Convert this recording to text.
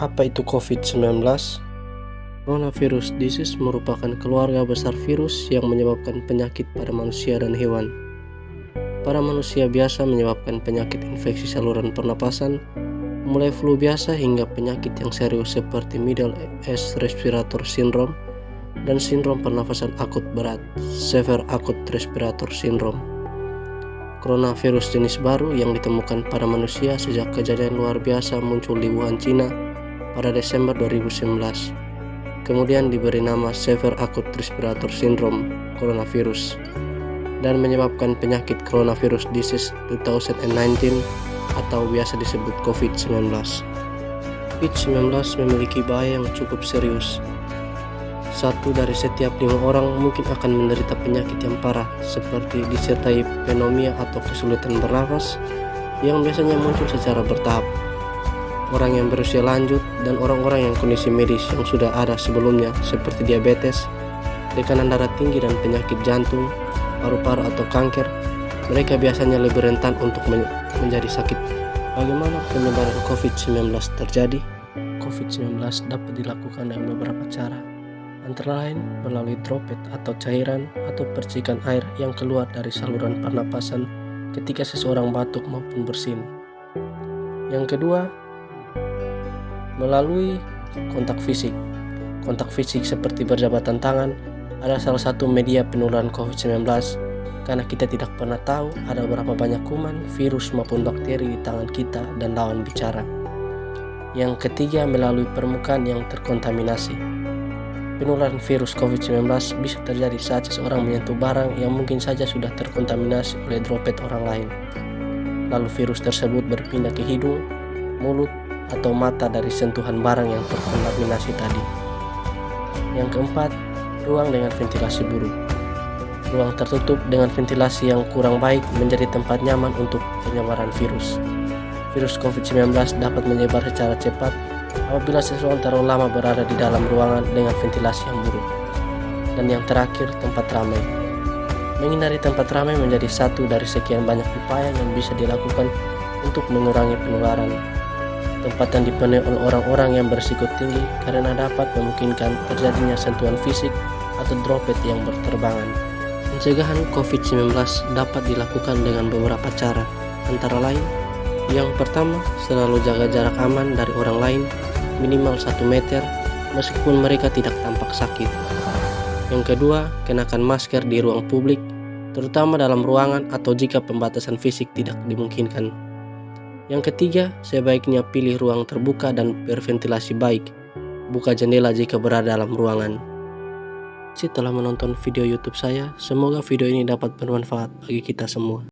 Apa itu COVID-19? Coronavirus disease merupakan keluarga besar virus yang menyebabkan penyakit pada manusia dan hewan. Pada manusia biasa menyebabkan penyakit infeksi saluran pernapasan, mulai flu biasa hingga penyakit yang serius seperti Middle East Respiratory Syndrome dan sindrom pernafasan akut berat, Severe Acute Respiratory Syndrome. Coronavirus jenis baru yang ditemukan pada manusia sejak kejadian luar biasa muncul di Wuhan, Cina pada Desember 2019. Kemudian diberi nama Severe Acute Respiratory Syndrome coronavirus dan menyebabkan penyakit coronavirus disease 2019 atau biasa disebut COVID-19. COVID-19 memiliki bahaya yang cukup serius. 1 dari setiap 5 orang mungkin akan menderita penyakit yang parah seperti disertai pneumonia atau kesulitan bernafas yang biasanya muncul secara bertahap. Orang yang berusia lanjut dan orang-orang yang kondisi medis yang sudah ada sebelumnya seperti diabetes, tekanan darah tinggi dan penyakit jantung, paru-paru atau kanker, mereka biasanya lebih rentan untuk menjadi sakit. Bagaimana penyebaran COVID-19 terjadi? COVID-19 dapat dilakukan dengan beberapa cara, antara lain melalui droplet atau cairan atau percikan air yang keluar dari saluran pernapasan ketika seseorang batuk maupun bersin. Yang kedua, melalui kontak fisik. Kontak fisik seperti berjabatan tangan adalah salah satu media penularan COVID-19 karena kita tidak pernah tahu ada berapa banyak kuman, virus maupun bakteri di tangan kita dan lawan bicara. Yang ketiga, melalui permukaan yang terkontaminasi. Penularan virus COVID-19 bisa terjadi saat seseorang menyentuh barang yang mungkin saja sudah terkontaminasi oleh droplet orang lain. Lalu virus tersebut berpindah ke hidung, mulut, atau mata dari sentuhan barang yang terkontaminasi tadi. Yang keempat, ruang dengan ventilasi buruk. Ruang tertutup dengan ventilasi yang kurang baik menjadi tempat nyaman untuk penyebaran virus. Virus COVID-19 dapat menyebar secara cepat apabila seseorang terlalu lama berada di dalam ruangan dengan ventilasi yang buruk. Dan yang terakhir, tempat ramai. Menghindari tempat ramai menjadi satu dari sekian banyak upaya yang bisa dilakukan untuk mengurangi penularan. Tempat yang dipenuhi oleh orang-orang yang berisiko tinggi karena dapat memungkinkan terjadinya sentuhan fisik atau droplet yang berterbangan. Pencegahan COVID-19 dapat dilakukan dengan beberapa cara, antara lain, yang pertama, selalu jaga jarak aman dari orang lain, minimal 1 meter, meskipun mereka tidak tampak sakit. Yang kedua, kenakan masker di ruang publik, terutama dalam ruangan atau jika pembatasan fisik tidak dimungkinkan. Yang ketiga, sebaiknya pilih ruang terbuka dan berventilasi baik. Buka jendela jika berada dalam ruangan. Setelah menonton video YouTube saya, semoga video ini dapat bermanfaat bagi kita semua.